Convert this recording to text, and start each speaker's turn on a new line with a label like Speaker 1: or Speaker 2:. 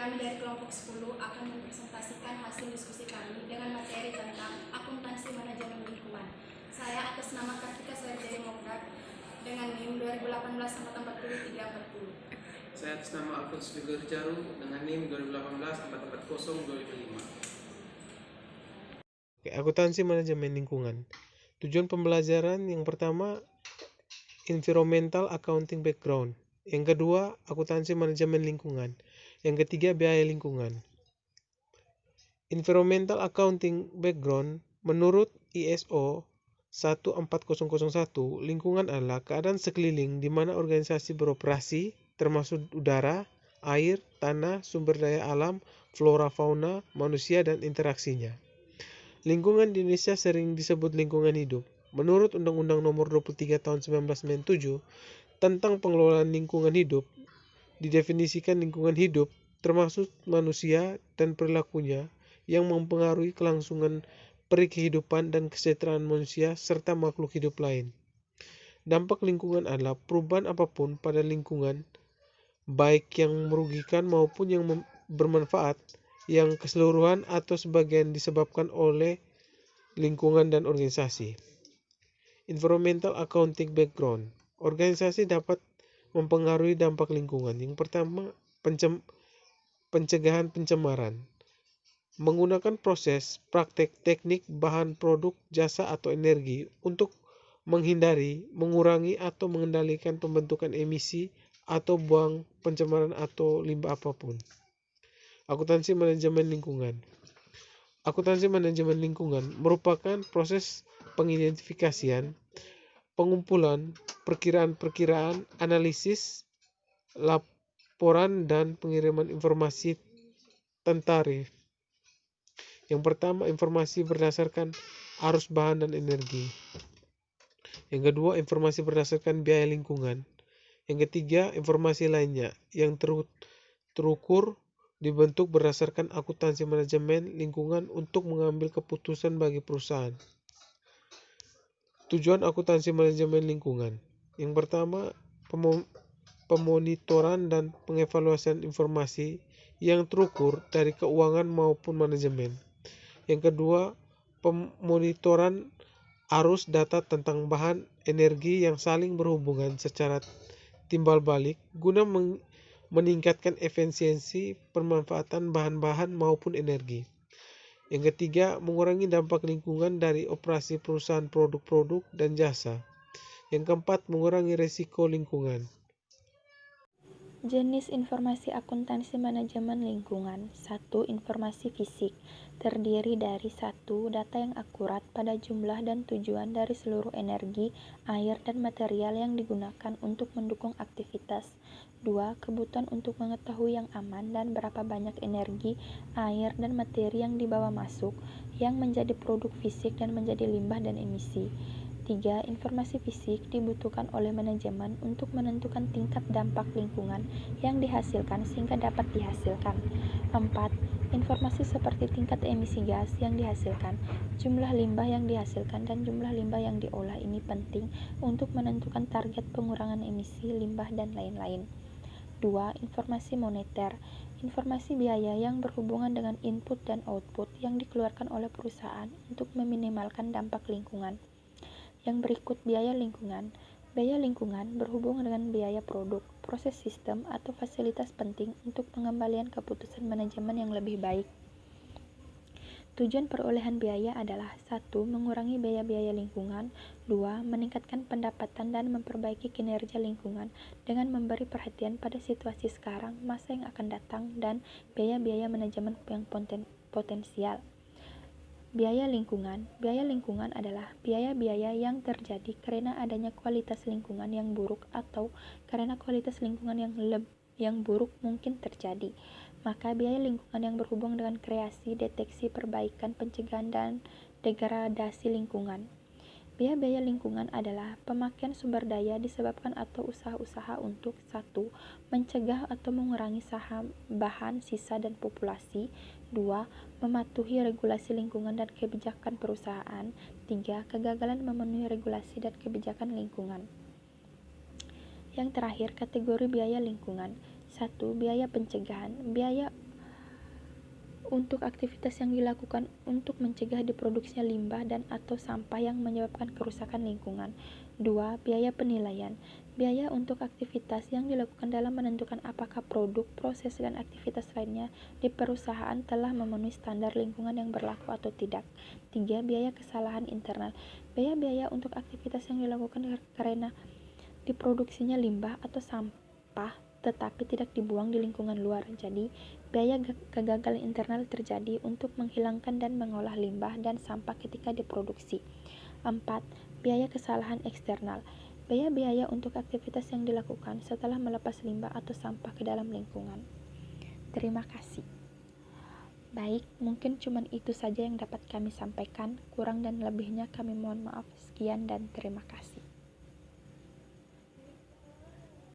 Speaker 1: Kami dari kelompok 10 akan mempresentasikan hasil diskusi kami dengan materi tentang akuntansi manajemen lingkungan. Saya atas nama Kartika Sarjaya Mokdat dengan NIM 2018-40-340.
Speaker 2: Saya atas nama Alfons Jugor Jaru dengan NIM 2018-440-255.
Speaker 3: Akuntansi manajemen lingkungan. Tujuan pembelajaran yang pertama, environmental accounting background. Yang kedua, akuntansi manajemen lingkungan. Yang ketiga, biaya lingkungan. Environmental accounting background, menurut ISO 14001, lingkungan adalah keadaan sekeliling di mana organisasi beroperasi, termasuk udara, air, tanah, sumber daya alam, flora fauna, manusia, dan interaksinya. Lingkungan di Indonesia sering disebut lingkungan hidup. Menurut Undang-Undang Nomor 23 Tahun 1997 tentang pengelolaan lingkungan hidup, didefinisikan lingkungan hidup termasuk manusia dan perilakunya yang mempengaruhi kelangsungan peri kehidupan dan kesejahteraan manusia serta makhluk hidup lain. Dampak lingkungan adalah perubahan apapun pada lingkungan, baik yang merugikan maupun yang bermanfaat, yang keseluruhan atau sebagian disebabkan oleh lingkungan dan organisasi. Environmental accounting background. Organisasi dapat mempengaruhi dampak lingkungan. Yang pertama, pencegahan pencemaran. Menggunakan proses, praktek, teknik, bahan, produk, jasa, atau energi untuk menghindari, mengurangi, atau mengendalikan pembentukan emisi atau buang pencemaran atau limbah apapun. Akuntansi manajemen lingkungan. Akuntansi manajemen lingkungan merupakan proses pengidentifikasian, pengumpulan, perkiraan, analisis, laporan, dan pengiriman informasi tarif. Yang pertama, informasi berdasarkan arus bahan dan energi. Yang kedua, informasi berdasarkan biaya lingkungan. Yang ketiga, informasi lainnya yang terukur dibentuk berdasarkan akuntansi manajemen lingkungan untuk mengambil keputusan bagi perusahaan. Tujuan akuntansi manajemen lingkungan. Yang pertama, pemonitoran dan pengevaluasian informasi yang terukur dari keuangan maupun manajemen. Yang kedua, pemonitoran arus data tentang bahan energi yang saling berhubungan secara timbal balik guna meningkatkan efisiensi pemanfaatan bahan-bahan maupun energi. Yang ketiga, mengurangi dampak lingkungan dari operasi perusahaan produk-produk dan jasa. Yang keempat, mengurangi risiko lingkungan.
Speaker 4: Jenis informasi akuntansi manajemen lingkungan. 1. Informasi fisik. Terdiri dari 1. Data yang akurat pada jumlah dan tujuan dari seluruh energi, air, dan material yang digunakan untuk mendukung aktivitas. 2. Kebutuhan untuk mengetahui yang aman dan berapa banyak energi, air, dan materi yang dibawa masuk, yang menjadi produk fisik dan menjadi limbah dan emisi. 3. Informasi fisik dibutuhkan oleh manajemen untuk menentukan tingkat dampak lingkungan yang dihasilkan sehingga dapat dihasilkan. 4. Informasi seperti tingkat emisi gas yang dihasilkan, jumlah limbah yang dihasilkan, dan jumlah limbah yang diolah ini penting untuk menentukan target pengurangan emisi limbah dan lain-lain. 2. Informasi moneter. Informasi biaya yang berhubungan dengan input dan output yang dikeluarkan oleh perusahaan untuk meminimalkan dampak lingkungan. Yang berikut biaya lingkungan. Biaya lingkungan berhubungan dengan biaya produk, proses sistem, atau fasilitas penting untuk pengembalian keputusan manajemen yang lebih baik. Tujuan perolehan biaya adalah 1. Mengurangi biaya-biaya lingkungan. 2. Meningkatkan pendapatan dan memperbaiki kinerja lingkungan dengan memberi perhatian pada situasi sekarang, masa yang akan datang, dan biaya-biaya manajemen yang potensial. Biaya lingkungan. Biaya lingkungan adalah biaya-biaya yang terjadi karena adanya kualitas lingkungan yang buruk atau karena kualitas lingkungan yang buruk mungkin terjadi. Maka biaya lingkungan yang berhubungan dengan kreasi, deteksi, perbaikan, pencegahan, dan degradasi lingkungan. Biaya-biaya lingkungan adalah pemakaian sumber daya disebabkan atau usaha-usaha untuk 1. Mencegah atau mengurangi bahan sisa dan populasi. 2. Mematuhi regulasi lingkungan dan kebijakan perusahaan. 3. Kegagalan memenuhi regulasi dan kebijakan lingkungan. Yang terakhir, kategori biaya lingkungan. 1. Biaya pencegahan. Biaya untuk aktivitas yang dilakukan untuk mencegah diproduksinya limbah dan atau sampah yang menyebabkan kerusakan lingkungan. 2. Biaya penilaian. Biaya untuk aktivitas yang dilakukan dalam menentukan apakah produk, proses, dan aktivitas lainnya di perusahaan telah memenuhi standar lingkungan yang berlaku atau tidak. 3. Biaya kesalahan internal. Biaya-biaya untuk aktivitas yang dilakukan karena diproduksinya limbah atau sampah tetapi tidak dibuang di lingkungan luar. Jadi, biaya kegagalan internal terjadi untuk menghilangkan dan mengolah limbah dan sampah ketika diproduksi. 4. Biaya kesalahan eksternal. Biaya-biaya untuk aktivitas yang dilakukan setelah melepas limbah atau sampah ke dalam lingkungan. Terima kasih. Baik, mungkin cuma itu saja yang dapat kami sampaikan. Kurang dan lebihnya kami mohon maaf. Sekian dan terima kasih.